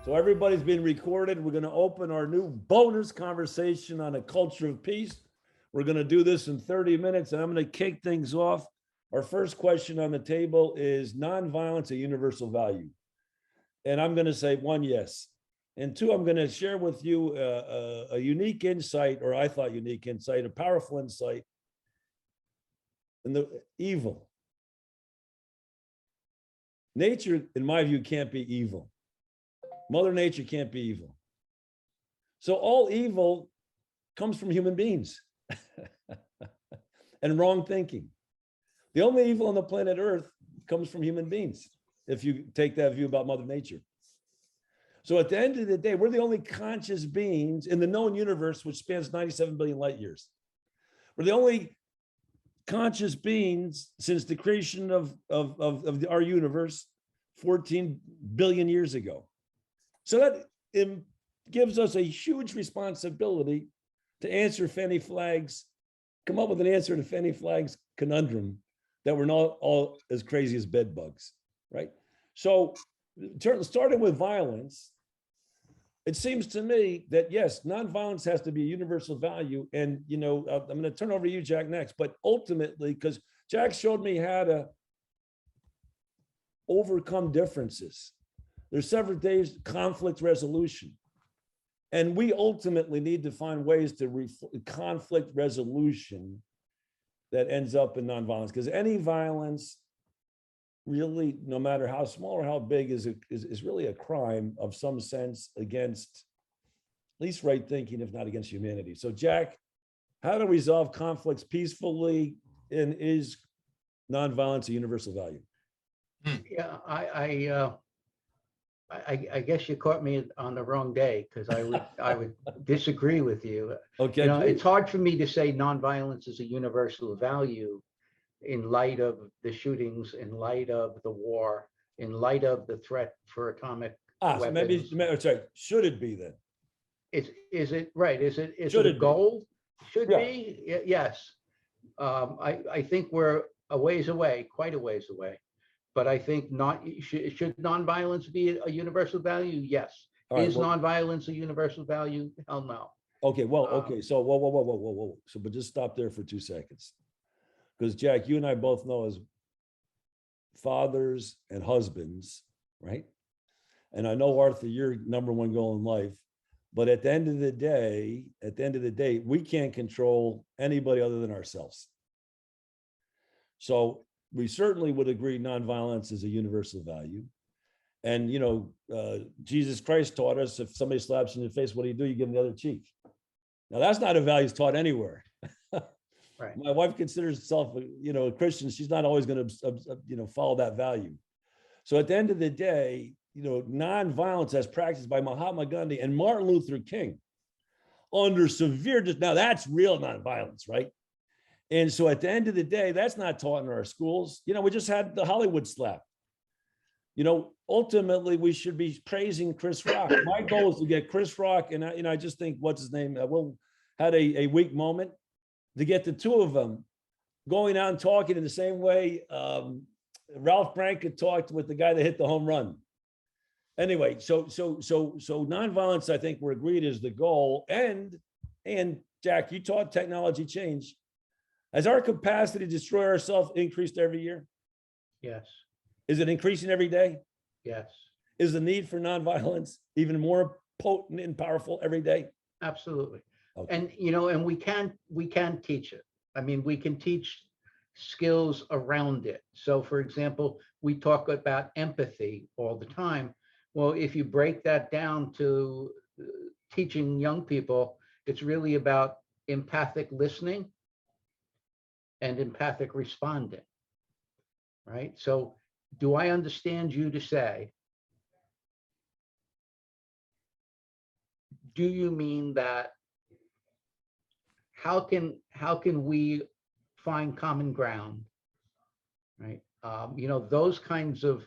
So everybody's being recorded. We're going to open our new bonus conversation on a culture of peace. We're going to do this in 30 minutes, and I'm going to kick things off. Our first question on the table is nonviolence a universal value? And I'm going to say one, yes. And two, I'm going to share with you a unique insight, or I thought unique insight, a powerful insight in the evil. Nature, in my view, can't be evil. Mother Nature can't be evil. So all evil comes from human beings and wrong thinking. The only evil on the planet Earth comes from human beings, if you take that view about Mother Nature. So at the end of the day, we're the only conscious beings in the known universe, which spans 97 billion light years. We're the only conscious beings since the creation of our universe 14 billion years ago. So that gives us a huge responsibility to answer Fanny Flagg's, come up with an answer to Fanny Flagg's conundrum that we're not all as crazy as bed bugs, right? So starting with violence, it seems to me that yes, nonviolence has to be a universal value. And, you know, I'm going to turn over to you, Jack, next, but ultimately, because Jack showed me how to overcome differences. There's several days conflict resolution. And we ultimately need to find ways to conflict resolution that ends up in nonviolence, because any violence really, no matter how small or how big, is really a crime of some sense against at least right thinking, if not against humanity. So Jack, how to resolve conflicts peacefully, and is nonviolence a universal value? Yeah, I guess you caught me on the wrong day, because I would disagree with you. Okay. You know, it's hard for me to say nonviolence is a universal value in light of the shootings, in light of the war, in light of the threat for atomic weapons. So maybe, sorry, should it be then? Is it right? Is it Should a it be? goal? Should Yeah. be? Yes. I think we're a ways away, quite a ways away. But I think should nonviolence be a universal value? Yes. Right, Is nonviolence a universal value? Hell no. Okay, well, okay. So whoa. So, but just stop there for 2 seconds. Because Jack, you and I both know as fathers and husbands, right? And I know, Arthur, your number one goal in life, but at the end of the day, we can't control anybody other than ourselves. So we certainly would agree nonviolence is a universal value. And, you know, Jesus Christ taught us, if somebody slaps you in the face, what do? You give them the other cheek. Now, that's not a value taught anywhere. Right. My wife considers herself, you know, a Christian. She's not always going to, you know, follow that value. So at the end of the day, you know, nonviolence as practiced by Mahatma Gandhi and Martin Luther King under severe, now that's real nonviolence, right? And so at the end of the day, that's not taught in our schools. You know, we just had the Hollywood slap. You know, ultimately, we should be praising Chris Rock. My goal is to get Chris Rock, and I just think, what's his name? Will had a weak moment, to get the two of them going out and talking in the same way Ralph Branca talked with the guy that hit the home run. Anyway, so nonviolence, I think we're agreed, is the goal. And Jack, you taught technology change. Has our capacity to destroy ourselves increased every year? Yes. Is it increasing every day? Yes. Is the need for nonviolence even more potent and powerful every day? Absolutely. Okay. And, you know, and we can teach it. I mean, we can teach skills around it. So, for example, we talk about empathy all the time. Well, if you break that down to teaching young people, it's really about empathic listening and empathic responding, right? So do I understand you to say, do you mean that how can we find common ground, right? You know, those kinds of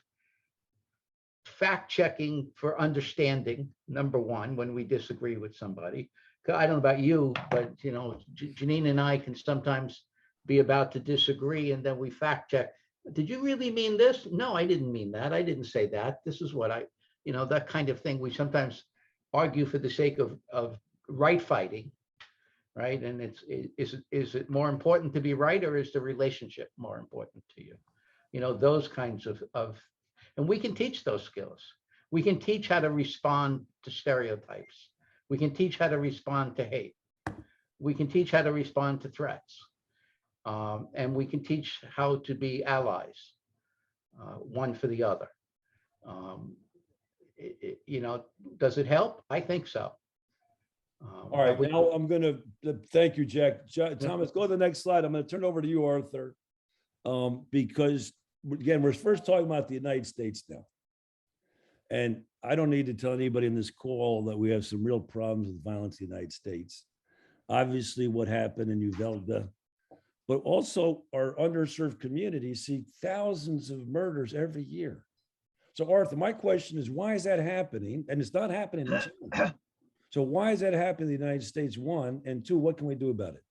fact checking for understanding, number one, when we disagree with somebody. I don't know about you, but, you know, Janine and I can sometimes be about to disagree, and then we fact check. Did you really mean this? No, I didn't mean that. I didn't say that. This is what that kind of thing. We sometimes argue for the sake of right fighting, right? And is it more important to be right, or is the relationship more important to you? Those kinds of, and we can teach those skills. We can teach how to respond to stereotypes. We can teach how to respond to hate. We can teach how to respond to threats. And we can teach how to be allies, one for the other. Does it help? I think so. All right, now I'm going to thank you, Jack. Thomas, go to the next slide. I'm going to turn it over to you, Arthur, because again, we're first talking about the United States now. And I don't need to tell anybody in this call that we have some real problems with violence in the United States. Obviously, what happened in Uvalde, but also our underserved communities see thousands of murders every year. So, Arthur, my question is, why is that happening? And it's not happening in China. So why is that happening in the United States, one? And two, what can we do about it?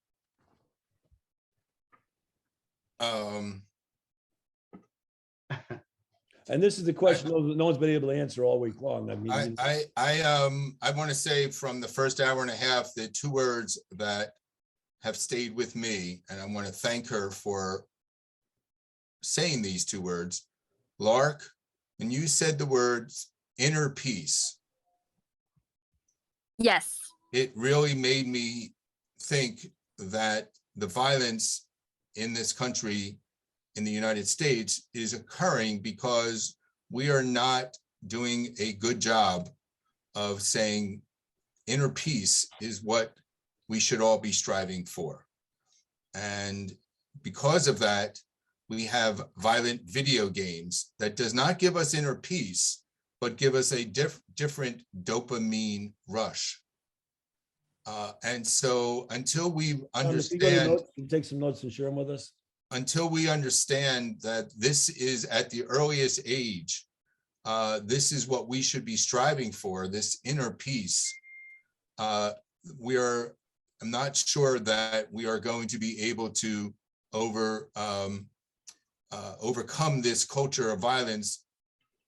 And this is the question no one's been able to answer all week long. I mean, I want to say from the first hour and a half, the two words that have stayed with me, and I want to thank her for saying these two words. Lark, when you said the words inner peace, yes, it really made me think that the violence in this country, in the United States, is occurring because we are not doing a good job of saying inner peace is what we should all be striving for. And because of that, we have violent video games that does not give us inner peace, but give us a different dopamine rush. And so until we understand, take some notes and share them with us. Until we understand that this is at the earliest age, this is what we should be striving for, this inner peace. I'm not sure that we are going to be able to overcome this culture of violence,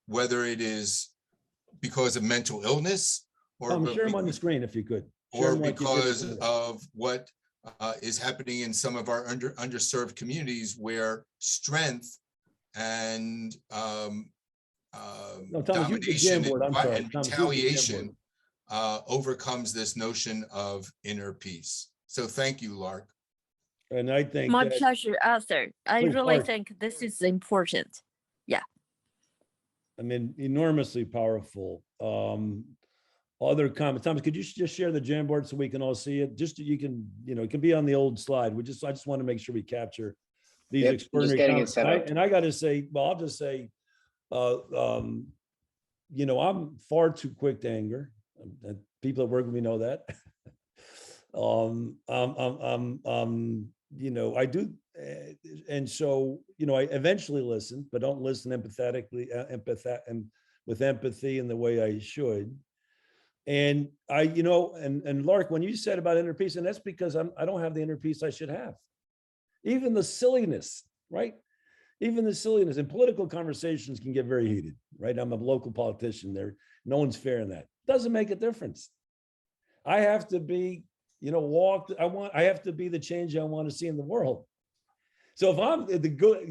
whether it is because of mental illness or share them on the screen if you could. Or because of what is happening in some of our underserved communities, where strength and domination and retaliation overcomes this notion of inner peace. So thank you, Lark. And I think my pleasure, Arthur. I really think this is important. Yeah. I mean, enormously powerful. Other comments? Thomas, could you just share the Jamboard so we can all see it? Just you can, it can be on the old slide. I just want to make sure we capture these extraordinary comments. And I got to say, well, I'll just say, I'm far too quick to anger. People that work with me know that. I do, and so I eventually listen, but don't listen empathetically, and with empathy in the way I should. And and Lark, when you said about inner peace, and that's because I don't have the inner peace I should have. Even the silliness, right? Even the silliness and political conversations can get very heated, right? I'm a local politician there. No one's fair in that. Doesn't make a difference. I have to be, I have to be the change I want to see in the world. So if I'm the good,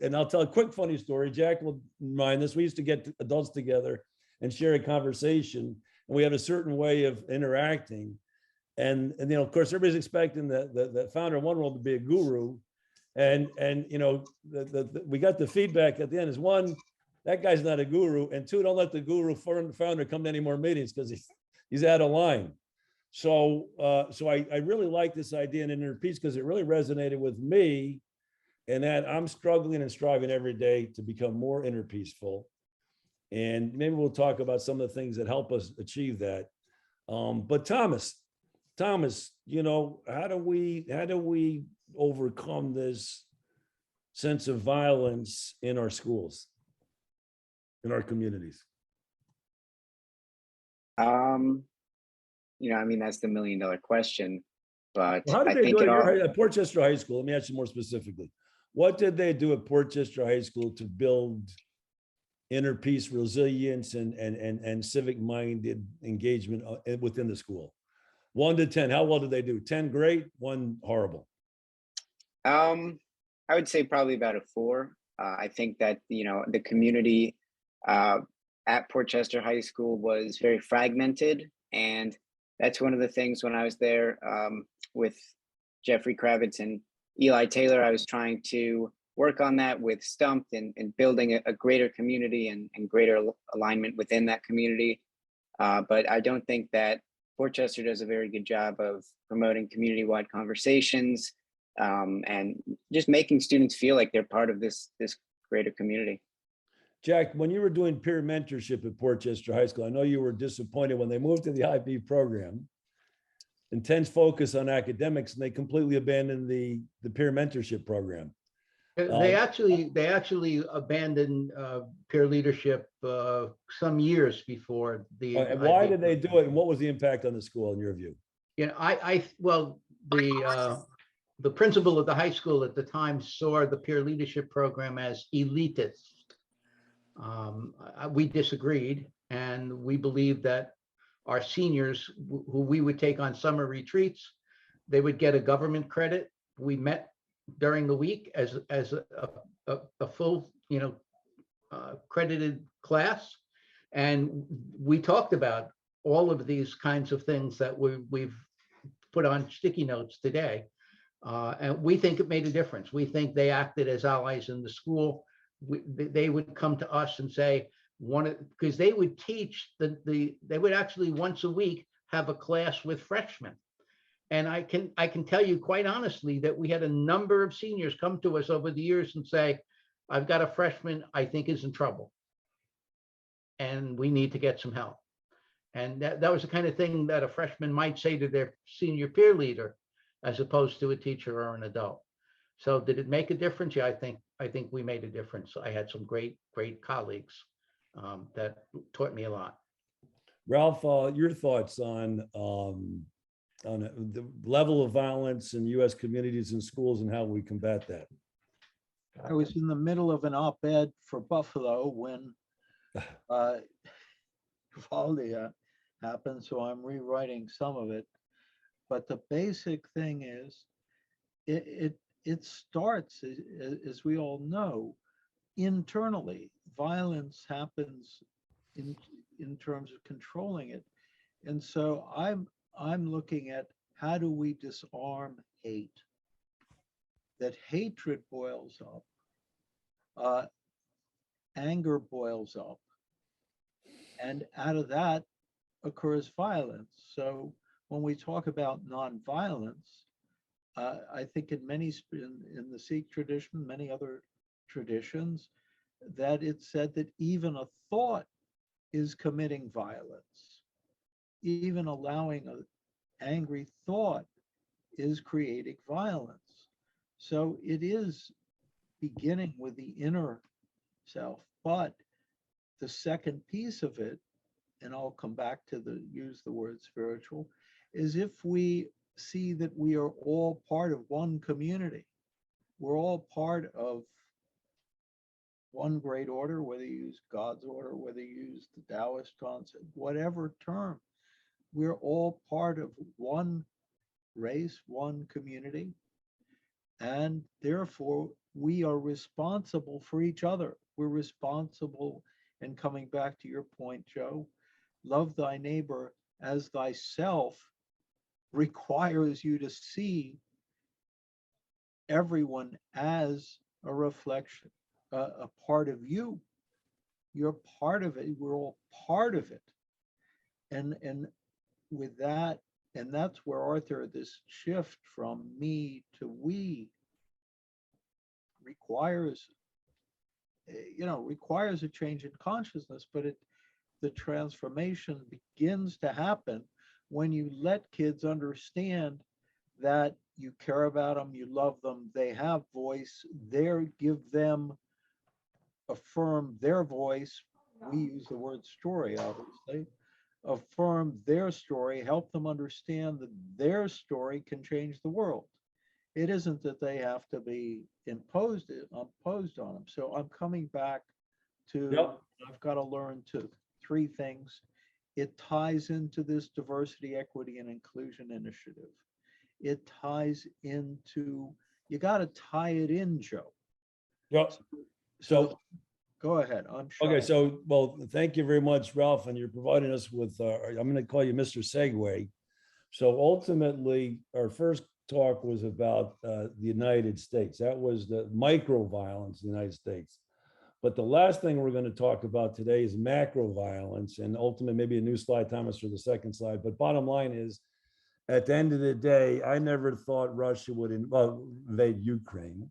and I'll tell a quick funny story. Jack will remind this. We used to get adults together and share a conversation, and we have a certain way of interacting. And of course, everybody's expecting the founder of One World to be a guru. And we got the feedback at the end is, one, that guy's not a guru, and two, don't let the guru founder come to any more meetings because he's out of line. So I really like this idea in inner peace because it really resonated with me, and that I'm struggling and striving every day to become more inner peaceful. And maybe we'll talk about some of the things that help us achieve that. But Thomas, how do we overcome this sense of violence in our schools, in our communities? That's the $1 million question. But how did they do it at Portchester High School? Let me ask you more specifically. What did they do at Portchester High School to build inner peace, resilience, and civic minded engagement within the school? 1 to 10, how well did they do? 10 great, 1 horrible. I would say probably about a 4. I think that, the community at Portchester High School was very fragmented. And that's one of the things when I was there with Jeffrey Kravitz and Eli Taylor, I was trying to work on that with Stumped and building a greater community and greater alignment within that community. But I don't think that Portchester does a very good job of promoting community-wide conversations and just making students feel like they're part of this greater community. Jack, when you were doing peer mentorship at Portchester High School, I know you were disappointed when they moved to the IB program, intense focus on academics, and they completely abandoned the peer mentorship program. They actually abandoned peer leadership some years before the. And why did they do it, and what was the impact on the school in your view? Well, the principal of the high school at the time saw the peer leadership program as elitist. We disagreed, and we believed that our seniors, who we would take on summer retreats, they would get a government credit. We met during the week as a full, credited class, and we talked about all of these kinds of things that we've put on sticky notes today. And we think it made a difference. We think they acted as allies in the school. They would come to us and say, because they would teach they would actually once a week have a class with freshmen. And I can tell you quite honestly that we had a number of seniors come to us over the years and say, I've got a freshman I think is in trouble, and we need to get some help. And that was the kind of thing that a freshman might say to their senior peer leader, as opposed to a teacher or an adult. So did it make a difference? Yeah, I think we made a difference. I had some great colleagues that taught me a lot. Ralph, your thoughts on the level of violence in U.S. communities and schools and how we combat that? I was in the middle of an op-ed for Buffalo when Uvalde happened, so I'm rewriting some of it. But the basic thing is, it starts, as we all know, internally. Violence happens in terms of controlling it, and so I'm looking at how do we disarm hate. That hatred boils up, anger boils up, and out of that occurs violence. So when we talk about nonviolence, I think in the Sikh tradition, many other traditions, that it's said that even a thought is committing violence. Even allowing an angry thought is creating violence. So it is beginning with the inner self. But the second piece of it, and I'll come back to use the word spiritual, is if we see that we are all part of one community, we're all part of one great order, whether you use God's order, whether you use the Taoist concept, whatever term, we're all part of one race, one community, and therefore we are responsible for each other. We're responsible, and coming back to your point, Joe, love thy neighbor as thyself requires you to see everyone as a reflection, a part of you. You're part of it. We're all part of it. And with that, and that's where Arthur, this shift from me to we requires a change in consciousness, but the transformation begins to happen when you let kids understand that you care about them, you love them, they have voice, affirm their voice. We use the word story, obviously. Affirm their story, help them understand that their story can change the world. It isn't that they have to be imposed on them. So I'm coming back to, Yep. I've got to learn to three things. It ties into this diversity, equity, and inclusion initiative. It ties into, you got to tie it in, Joe. Yep. So So, go ahead. I'm okay, sure. so, well, thank you very much, Ralph, and you're providing us with, I'm going to call you Mr. Segway. So ultimately, our first talk was about the United States. That was the micro violence in the United States. But the last thing we're going to talk about today is macro violence, and ultimately maybe a new slide, Thomas, for the second slide. But bottom line is, at the end of the day, I never thought Russia would invade Ukraine.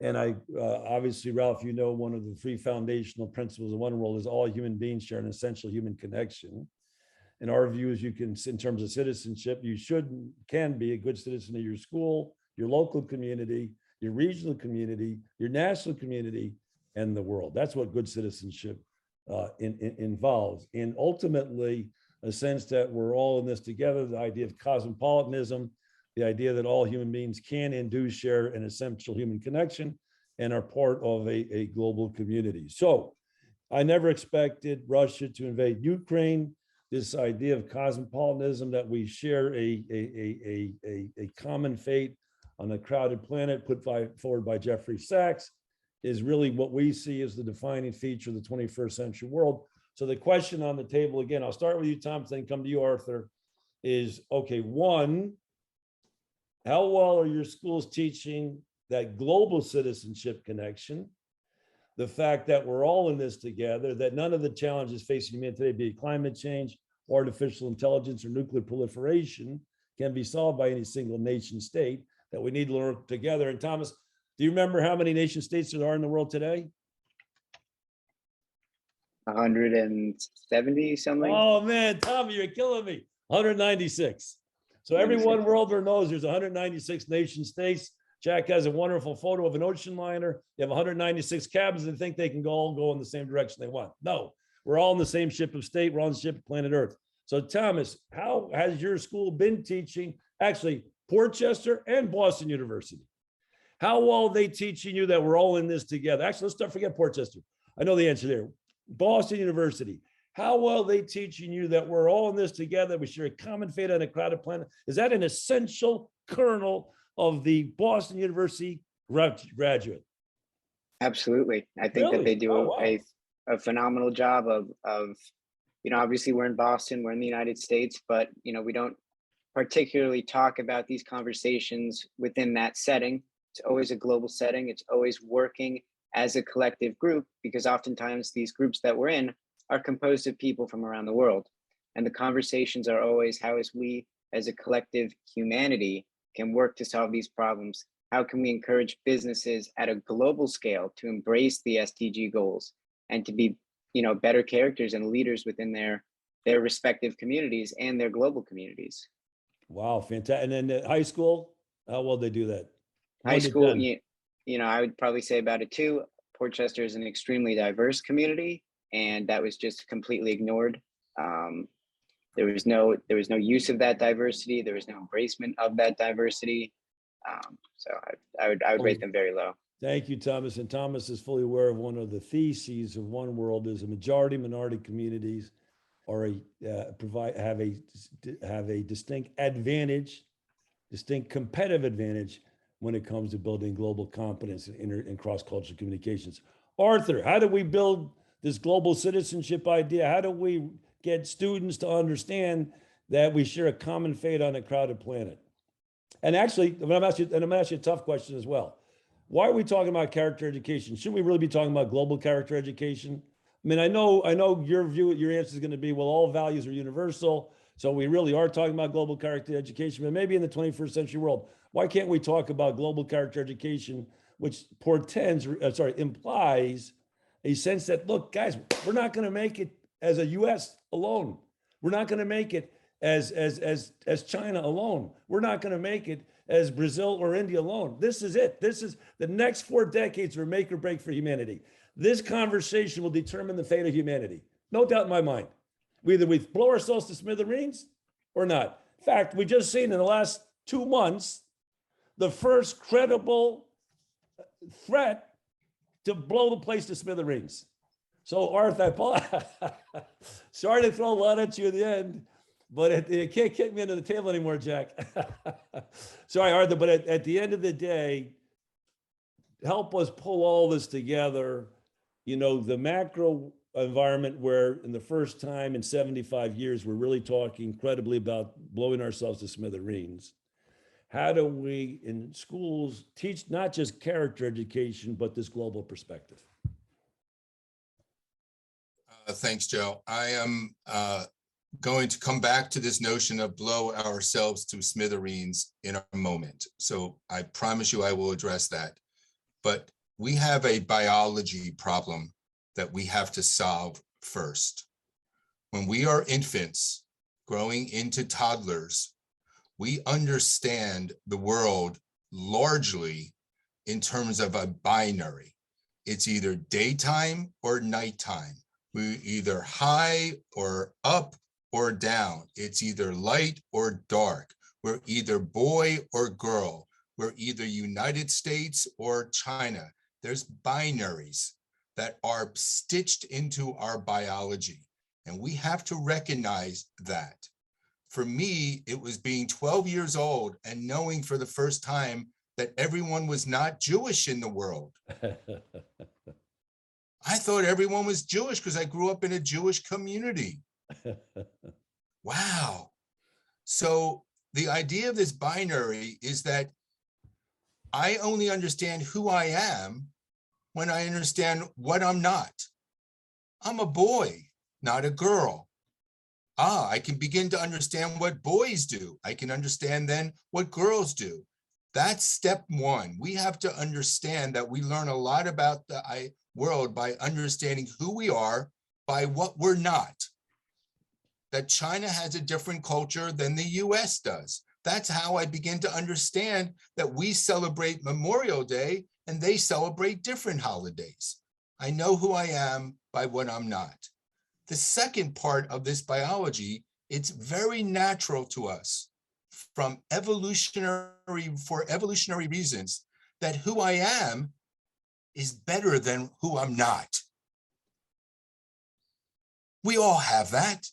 And I obviously, Ralph, you know, one of the three foundational principles of One World is all human beings share an essential human connection. In our view, is you can, in terms of citizenship, you can be a good citizen of your school, your local community, your regional community, your national community, and the world. That's what good citizenship involves. And ultimately, a sense that we're all in this together, the idea of cosmopolitanism, the idea that all human beings can and do share an essential human connection and are part of a global community. So I never expected Russia to invade Ukraine. This idea of cosmopolitanism, that we share a common fate on a crowded planet, put forward by Jeffrey Sachs, is really what we see as the defining feature of the 21st century world. So the question on the table, again, I'll start with you, Tom, then come to you, Arthur, is, okay, one, how well are your schools teaching that global citizenship connection? The fact that we're all in this together, that none of the challenges facing humanity today, be it climate change, artificial intelligence, or nuclear proliferation, can be solved by any single nation state, that we need to learn together. And Thomas, do you remember how many nation states there are in the world today? 170 something. Oh man, Tommy, you're killing me. 196. So everyone world knows there's 196 nation states. Jack has a wonderful photo of an ocean liner. You have 196 cabins and think they can all go in the same direction they want. No, we're all in the same ship of state. We're on the ship of planet Earth. So Thomas, how has your school been teaching, actually Portchester and Boston University? How well are they teaching you that we're all in this together? Actually, let's forget Portchester. I know the answer there. Boston University. How well are they teaching you that we're all in this together? We share a common fate on a crowded planet. Is that an essential kernel of the Boston University graduate? Absolutely. I think that they do a phenomenal job of, you know, obviously we're in Boston, we're in the United States, but, you know, we don't particularly talk about these conversations within that setting. It's always a global setting. It's always working as a collective group, because oftentimes these groups that we're in are composed of people from around the world. And the conversations are always, how is we as a collective humanity can work to solve these problems? How can we encourage businesses at a global scale to embrace the SDG goals and to be, you know, better characters and leaders within their respective communities and their global communities? Wow, fantastic. And then high school, how well they do that? High school, you know, I would probably say about a 2. Portchester is an extremely diverse community, and that was just completely ignored. There was no use of that diversity. There was no embracement of that diversity. So I would rate them very low. Thank you, Thomas. And Thomas is fully aware of one of the theses of One World is a majority minority communities are have a distinct advantage, distinct competitive advantage when it comes to building global competence in cross-cultural communications. Arthur, how do we build this global citizenship idea? How do we get students to understand that we share a common fate on a crowded planet? And actually, I'm gonna ask you a tough question as well. Why are we talking about character education? Shouldn't we really be talking about global character education? I mean, I know your answer is going to be, well, all values are universal. So we really are talking about global character education, but maybe in the 21st century world, why can't we talk about global character education, which implies a sense that, look, guys, we're not going to make it as a US alone. We're not going to make it as China alone. We're not going to make it as Brazil or India alone. This is it. This is the next 4 decades are make or break for humanity. This conversation will determine the fate of humanity. No doubt in my mind. Either we blow ourselves to smithereens or not. In fact, we just seen in the last 2 months, the first credible threat to blow the place to smithereens. So Arthur, I apologize. Sorry to throw a lot at you at the end, but it can't kick me under the table anymore, Jack. Sorry, Arthur, but at the end of the day, help us pull all this together. You know, the macro environment where in the first time in 75 years, we're really talking incredibly about blowing ourselves to smithereens. How do we in schools teach not just character education, but this global perspective? Thanks, Joe. I am going to come back to this notion of blow ourselves to smithereens in a moment. So I promise you I will address that. But we have a biology problem that we have to solve first. When we are infants growing into toddlers, we understand the world largely in terms of a binary. It's either daytime or nighttime. We're either high or up or down. It's either light or dark. We're either boy or girl. We're either United States or China. There's binaries that are stitched into our biology, and we have to recognize that. For me, it was being 12 years old and knowing for the first time that everyone was not Jewish in the world. I thought everyone was Jewish because I grew up in a Jewish community. Wow. So the idea of this binary is that I only understand who I am when I understand what I'm not. I'm a boy, not a girl. I can begin to understand what boys do. I can understand then what girls do. That's step one. We have to understand that we learn a lot about the world by understanding who we are, by what we're not. That China has a different culture than the US does. That's how I begin to understand that we celebrate Memorial Day and they celebrate different holidays. I know who I am by what I'm not. The second part of this biology, it's very natural to us for evolutionary reasons that who I am is better than who I'm not. We all have that.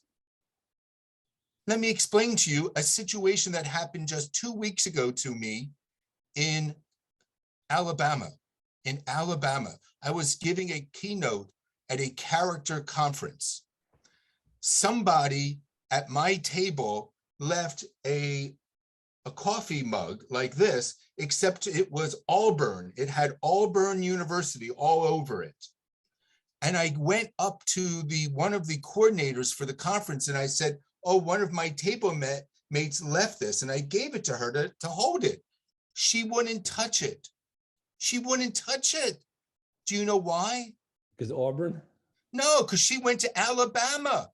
Let me explain to you a situation that happened just 2 weeks ago to me in Alabama. In Alabama, I was giving a keynote at a character conference. Somebody at my table left a coffee mug like this, except it was Auburn. It had Auburn University all over it. And I went up to one of the coordinators for the conference and I said, oh, one of my table mates left this, and I gave it to her to hold it. She wouldn't touch it. She wouldn't touch it. Do you know why? Because Auburn? No, because she went to Alabama.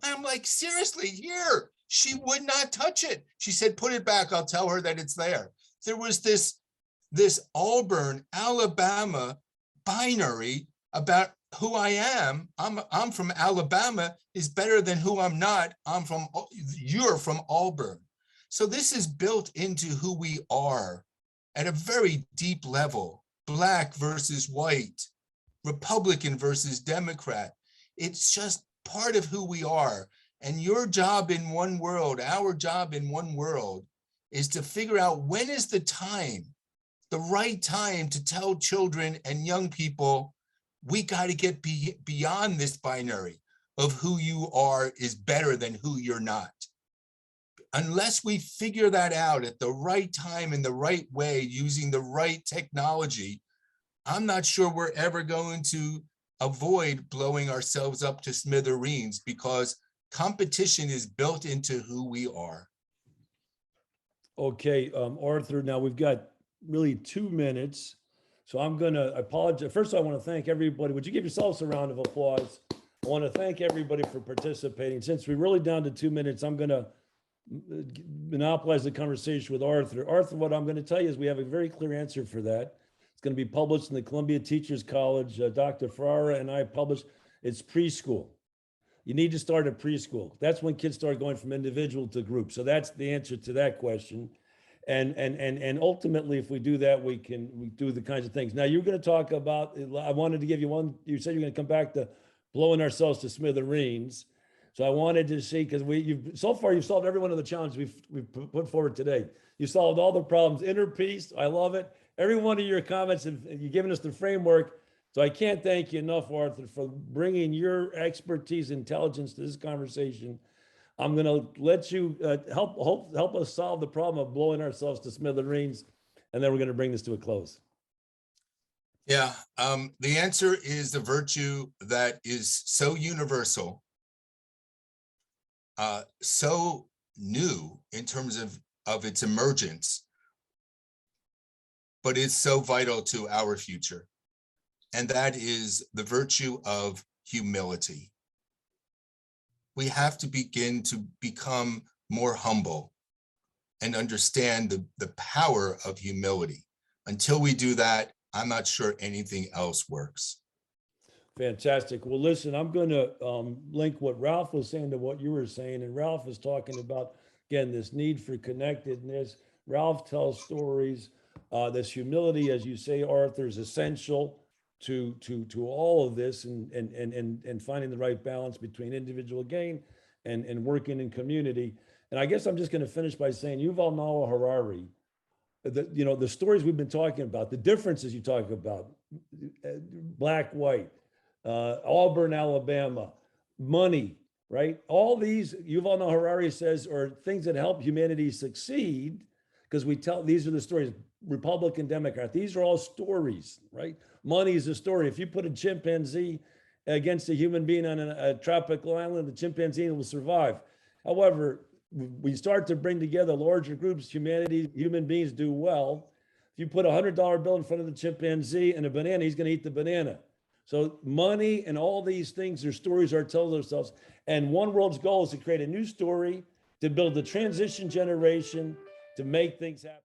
I'm like, seriously, here. She would not touch it. She said, put it back. I'll tell her that it's there. There was this Auburn, Alabama binary about who I am. I'm from Alabama is better than who I'm not. You're from Auburn. So this is built into who we are at a very deep level. Black versus white, Republican versus Democrat. It's just part of who we are. And your job in one world, our job in one world, is to figure out when is the time, the right time to tell children and young people, we got to get beyond this binary of who you are is better than who you're not. Unless we figure that out at the right time in the right way, using the right technology, I'm not sure we're ever going to avoid blowing ourselves up to smithereens, because competition is built into who we are. Okay, Arthur, now we've got really 2 minutes. So I'm going to apologize. First, I want to thank everybody. Would you give yourselves a round of applause? I want to thank everybody for participating. Since we're really down to 2 minutes, I'm going to monopolize the conversation with Arthur. Arthur, what I'm going to tell you is we have a very clear answer for that. It's going to be published in the Columbia Teachers College. Dr. Ferrara and I published. It's preschool. You need to start at preschool. That's when kids start going from individual to group. So that's the answer to that question. And ultimately, if we do that, we do the kinds of things. Now, you're going to talk about, I wanted to give you one, you said you're going to come back to blowing ourselves to smithereens. So I wanted to see, because so far you've solved every one of the challenges we've put forward today. You solved all the problems. Inner peace, I love it. Every one of your comments, and you've given us the framework. So I can't thank you enough, Arthur, for bringing your expertise, intelligence to this conversation. I'm going to let you help us solve the problem of blowing ourselves to smithereens, and then we're going to bring this to a close. Yeah, the answer is the virtue that is so universal, so new in terms of its emergence, but is so vital to our future. And that is the virtue of humility. We have to begin to become more humble and understand the power of humility. Until we do that, I'm not sure anything else works. Fantastic. Well, listen, I'm going to link what Ralph was saying to what you were saying. And Ralph is talking about, again, this need for connectedness. Ralph tells stories. This humility, as you say, Arthur, is essential to all of this, and finding the right balance between individual gain and working in community. And I guess I'm just going to finish by saying Yuval Noah Harari, the stories we've been talking about, the differences you talk about, black, white, Auburn, Alabama, money, right? All these, Yuval Noah Harari says, are things that help humanity succeed, because these are the stories, Republican, Democrat, these are all stories, right? Money is a story. If you put a chimpanzee against a human being on a tropical island, the chimpanzee will survive. However, we start to bring together larger groups, human beings do well. If you put a $100 bill in front of the chimpanzee and a banana, he's going to eat the banana. So money and all these things are stories our tells ourselves. And One World's goal is to create a new story, to build a transition generation, to make things happen.